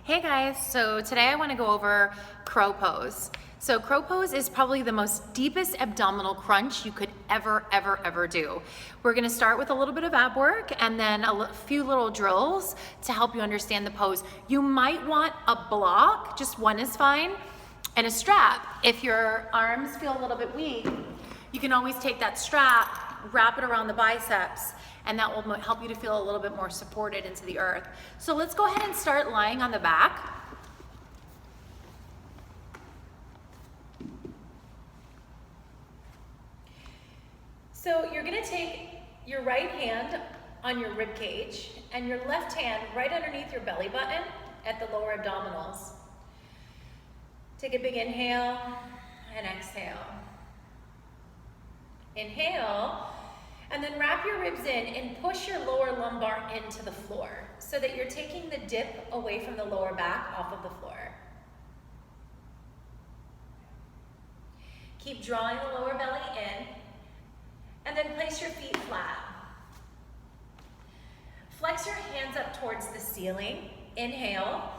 Hey guys, so today I want to go over crow pose. So crow pose is probably the most deepest abdominal crunch you could ever do. We're going to start with a little bit of ab work and then a few little drills to help you understand the pose. You might want a block, just one is fine, and a strap. If your arms feel a little bit weak, you can always take that strap, wrap it around the biceps, and that will help you to feel a little bit more supported into the earth. So let's go ahead and start lying on the back. So you're gonna take your right hand on your rib cage and your left hand right underneath your belly button at the lower abdominals. Take a big inhale and exhale. Inhale, and then wrap your ribs in and push your lower lumbar into the floor so that you're taking the dip away from the lower back off of the floor. Keep drawing the lower belly in, and then place your feet flat. Flex your hands up towards the ceiling, inhale,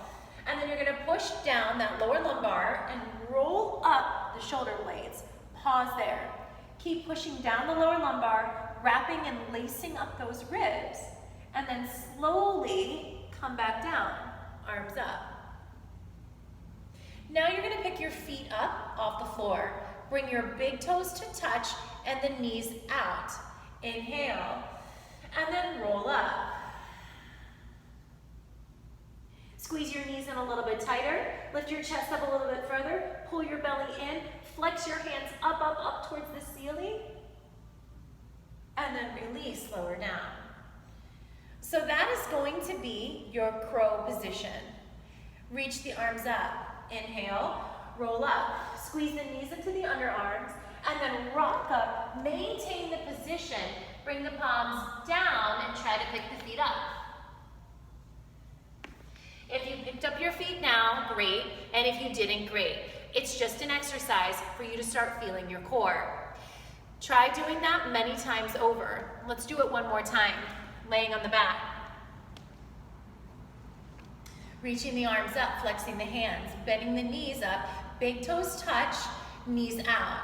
and then you're gonna push down that lower lumbar and roll up the shoulder blades. Pause there. Keep pushing down the lower lumbar, wrapping and lacing up those ribs, and then slowly come back down, arms up. Now you're gonna pick your feet up off the floor. Bring your big toes to touch and the knees out. Inhale, and then roll up. Squeeze your knees in a little bit tighter. Lift your chest up a little bit further. Pull your belly in. Flex your hands up towards the ceiling. And then release, lower down. So that is going to be your crow position. Reach the arms up. Inhale, roll up. Squeeze the knees into the underarms. And then rock up. Maintain the position. Bring the palms down and try to pick the feet up. If you picked up your feet now, great. And if you didn't, great. It's just an exercise for you to start feeling your core. Try doing that many times over. Let's do it one more time, laying on the back. Reaching the arms up, flexing the hands, bending the knees up, big toes touch, knees out.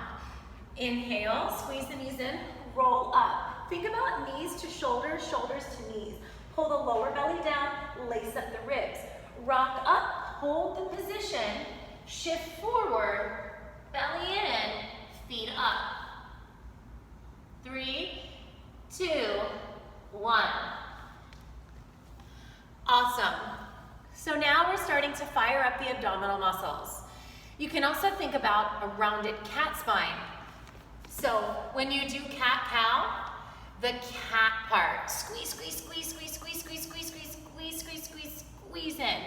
Inhale, squeeze the knees in, roll up. Think about knees to shoulders, shoulders to knees. Pull the lower belly down, lace up the ribs. Rock up, hold the position, shift forward, belly in, feet up. 3, 2, 1. Awesome. So now we're starting to fire up the abdominal muscles. You can also think about a rounded cat spine. So when you do cat-cow, the cat part, squeeze, squeeze, squeeze, squeeze, squeeze, squeeze, squeeze, squeeze, squeeze, squeeze, squeeze, squeeze in.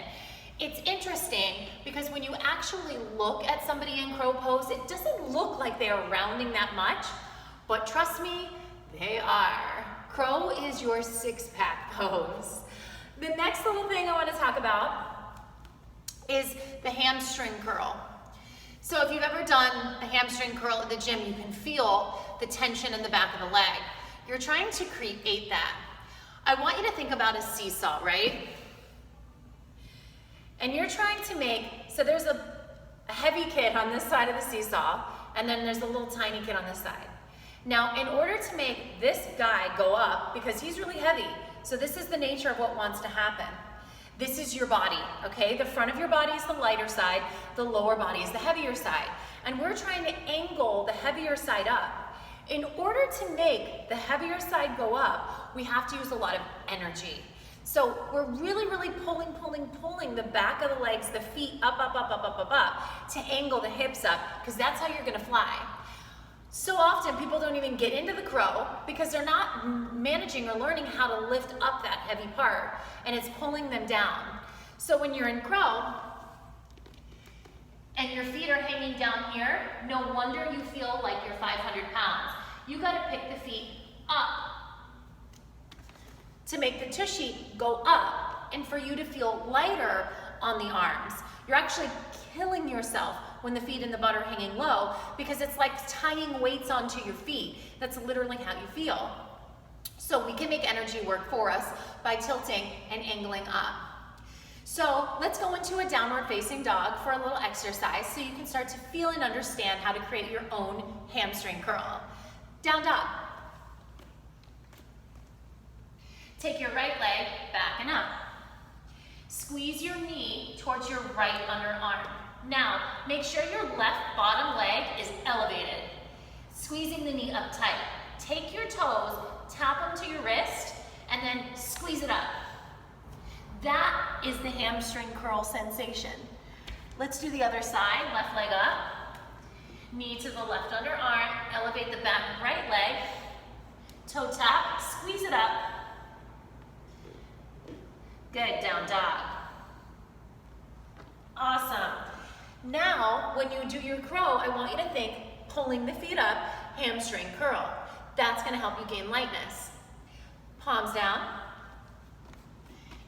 It's interesting because when you actually look at somebody in crow pose, it doesn't look like they are rounding that much, but trust me, they are. Crow is your six-pack pose. The next little thing I want to talk about is the hamstring curl. So if you've ever done a hamstring curl at the gym, you can feel the tension in the back of the leg. You're trying to create that. I want you to think about a seesaw, right? And you're trying to make, so there's a heavy kid on this side of the seesaw, and then there's a little tiny kid on this side. Now, in order to make this guy go up, because he's really heavy, so this is the nature of what wants to happen. This is your body, okay? The front of your body is the lighter side, the lower body is the heavier side. And we're trying to angle the heavier side up. In order to make the heavier side go up, we have to use a lot of energy. So we're really pulling the back of the legs, the feet up to angle the hips up, because that's how you're gonna fly. So often people don't even get into the crow because they're not managing or learning how to lift up that heavy part, and it's pulling them down. So when you're in crow and your feet are hanging down here, no wonder you feel like you're 500 pounds. You gotta pick the feet up to make the tushy go up and for you to feel lighter on the arms. You're actually killing yourself when the feet and the butt are hanging low because it's like tying weights onto your feet. That's literally how you feel. So we can make energy work for us by tilting and angling up. So let's go into a downward facing dog for a little exercise so you can start to feel and understand how to create your own hamstring curl. Down dog. Take your right leg back and up. Squeeze your knee towards your right underarm. Now, make sure your left bottom leg is elevated. Squeezing the knee up tight. Take your toes, tap them to your wrist, and then squeeze it up. That is the hamstring curl sensation. Let's do the other side. Left leg up. Knee to the left underarm. Elevate the back right leg. Toe tap. Squeeze it up. Good. Down dog. Awesome. Now, when you do your crow, I want you to think pulling the feet up, hamstring curl. That's going to help you gain lightness. Palms down.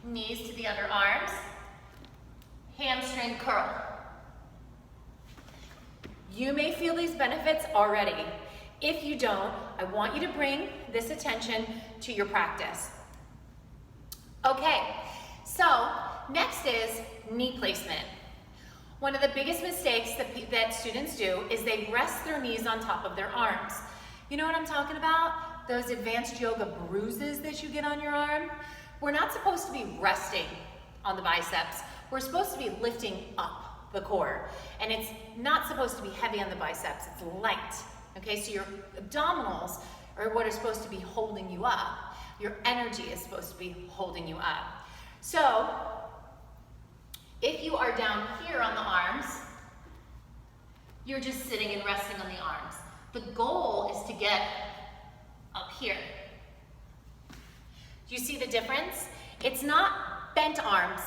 Knees to the underarms. Hamstring curl. You may feel these benefits already. If you don't, I want you to bring this attention to your practice. Okay, so next is knee placement. One of the biggest mistakes that students do is they rest their knees on top of their arms. You know what I'm talking about? Those advanced yoga bruises that you get on your arm? We're not supposed to be resting on the biceps. We're supposed to be lifting up the core. And it's not supposed to be heavy on the biceps, it's light. Okay, so your abdominals are what are supposed to be holding you up. Your energy is supposed to be holding you up. So, if you are down here on the arms, you're just sitting and resting on the arms. The goal is to get up here. Do you see the difference? It's not bent arms,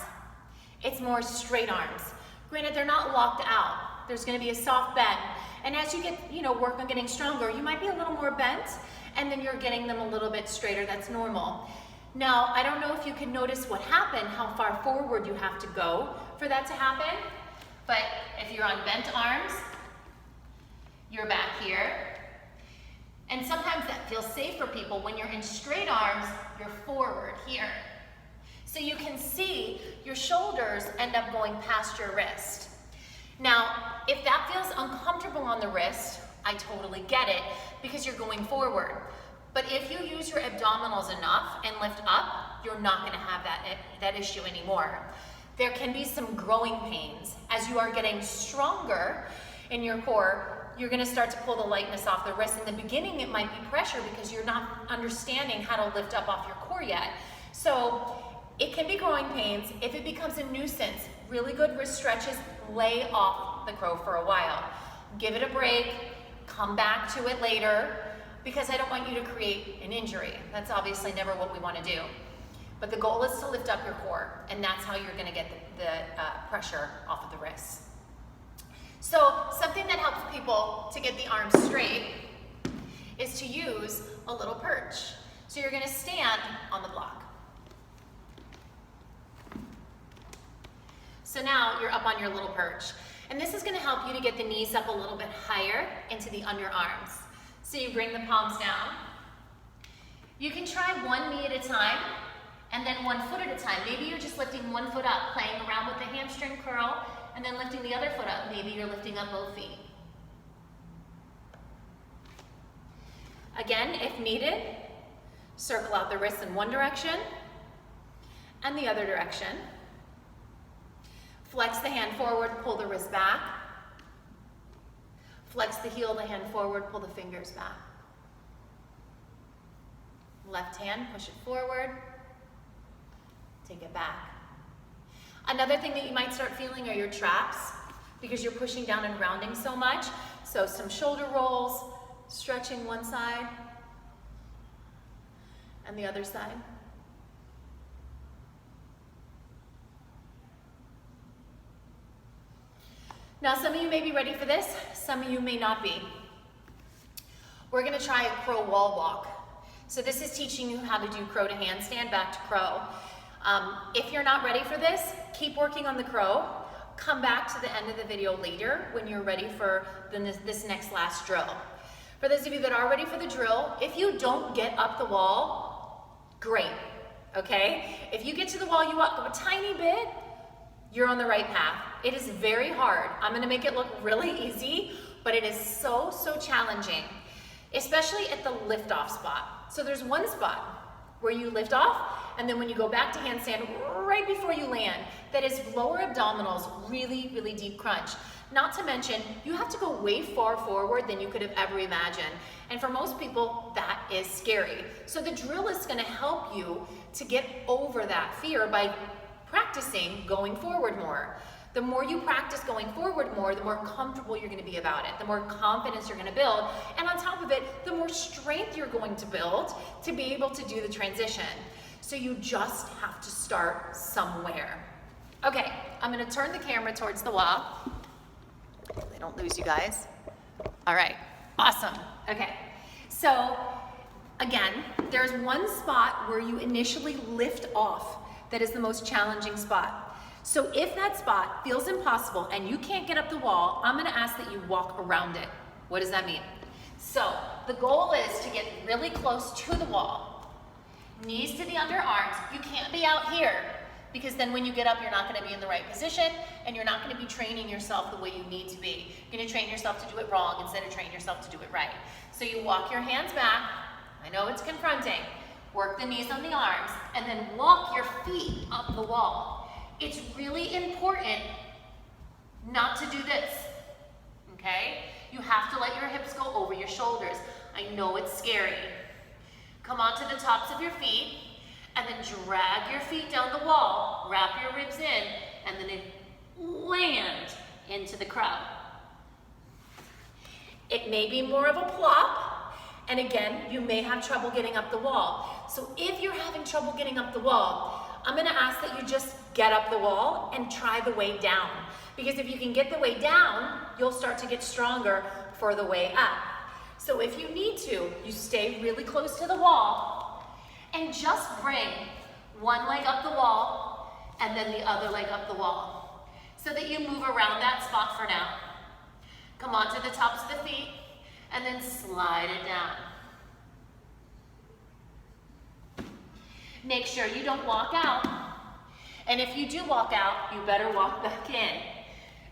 it's more straight arms. Granted, they're not locked out. There's gonna be a soft bend. And as you get, work on getting stronger, you might be a little more bent, and then you're getting them a little bit straighter. That's normal. Now, I don't know if you can notice what happened, how far forward you have to go for that to happen, but if you're on bent arms, you're back here. And sometimes that feels safe for people. When you're in straight arms, you're forward here. So you can see your shoulders end up going past your wrist. Now, if that feels uncomfortable on the wrist, I totally get it because you're going forward. But if you use your abdominals enough and lift up, you're not gonna have that issue anymore. There can be some growing pains. As you are getting stronger in your core, you're gonna start to pull the lightness off the wrist. In the beginning, it might be pressure because you're not understanding how to lift up off your core yet. So it can be growing pains. If it becomes a nuisance, really good wrist stretches, lay off the crow for a while. Give it a break, come back to it later, because I don't want you to create an injury. That's obviously never what we want to do. But the goal is to lift up your core, and that's how you're going to get the pressure off of the wrists. So something that helps people to get the arms straight is to use a little perch. So you're going to stand on the block. So now you're up on your little perch. And this is going to help you to get the knees up a little bit higher into the underarms. So you bring the palms down. You can try one knee at a time and then 1 foot at a time. Maybe you're just lifting 1 foot up, playing around with the hamstring curl, and then lifting the other foot up. Maybe you're lifting up both feet. Again, if needed, circle out the wrists in one direction and the other direction. Flex the hand forward, pull the wrist back. Flex the heel of the hand forward, pull the fingers back. Left hand, push it forward, take it back. Another thing that you might start feeling are your traps because you're pushing down and rounding so much. So some shoulder rolls, stretching one side and the other side. Now, some of you may be ready for this, some of you may not be. We're gonna try a crow wall walk. So this is teaching you how to do crow to handstand, back to crow. If you're not ready for this, keep working on the crow. Come back to the end of the video later when you're ready for this next last drill. For those of you that are ready for the drill, if you don't get up the wall, great, okay? If you get to the wall, you walk up a tiny bit, you're on the right path. It is very hard. I'm gonna make it look really easy, but it is so, so challenging, especially at the lift-off spot. So there's one spot where you lift off, and then when you go back to handstand, right before you land, that is lower abdominals, really, really deep crunch. Not to mention, you have to go way far forward than you could have ever imagined. And for most people, that is scary. So the drill is gonna help you to get over that fear by practicing going forward more. The more you practice going forward more, the more comfortable you're gonna be about it, the more confidence you're gonna build, and on top of it, the more strength you're going to build to be able to do the transition. So you just have to start somewhere. Okay, I'm gonna turn the camera towards the wall. They don't lose you guys. All right, awesome. Okay, so again, there's one spot where you initially lift off that is the most challenging spot. So if that spot feels impossible and you can't get up the wall, I'm gonna ask that you walk around it. What does that mean? So the goal is to get really close to the wall. Knees to the underarms. You can't be out here because then when you get up, you're not gonna be in the right position and you're not gonna be training yourself the way you need to be. You're gonna train yourself to do it wrong instead of train yourself to do it right. So you walk your hands back. I know it's confronting. Work the knees on the arms and then walk your feet up the wall. It's really important not to do this, okay? You have to let your hips go over your shoulders. I know it's scary. Come onto the tops of your feet and then drag your feet down the wall, wrap your ribs in, and then land into the crowd. It may be more of a plop, and again, you may have trouble getting up the wall. So if you're having trouble getting up the wall, I'm gonna ask that you just get up the wall and try the way down. Because if you can get the way down, you'll start to get stronger for the way up. So if you need to, you stay really close to the wall and just bring one leg up the wall and then the other leg up the wall so that you move around that spot for now. Come onto the tops of the feet and then slide it down. Make sure you don't walk out. And if you do walk out, you better walk back in.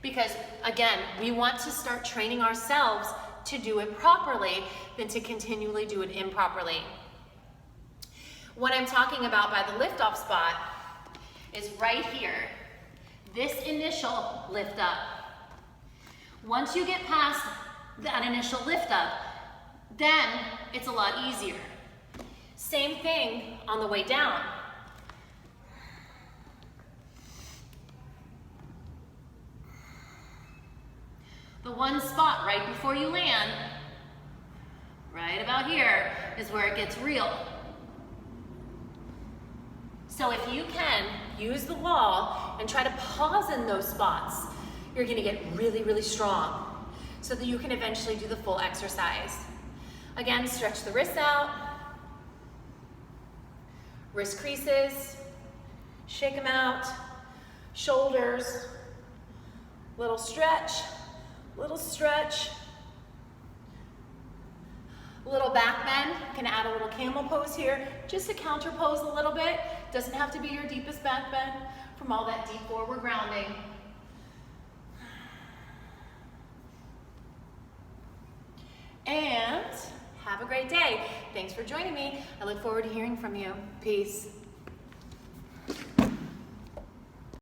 Because again, we want to start training ourselves to do it properly than to continually do it improperly. What I'm talking about by the lift off spot is right here. This initial lift up. Once you get past that initial lift up, then it's a lot easier. Same thing on the way down. The one spot right before you land, right about here, is where it gets real. So if you can, use the wall and try to pause in those spots. You're gonna get really, really strong so that you can eventually do the full exercise. Again, stretch the wrists out. Wrist creases, shake them out, shoulders, little stretch, little back bend. You can add a little camel pose here, just to counter pose a little bit. Doesn't have to be your deepest back bend from all that deep forward grounding. And have a great day. Thanks for joining me. I look forward to hearing from you. Peace.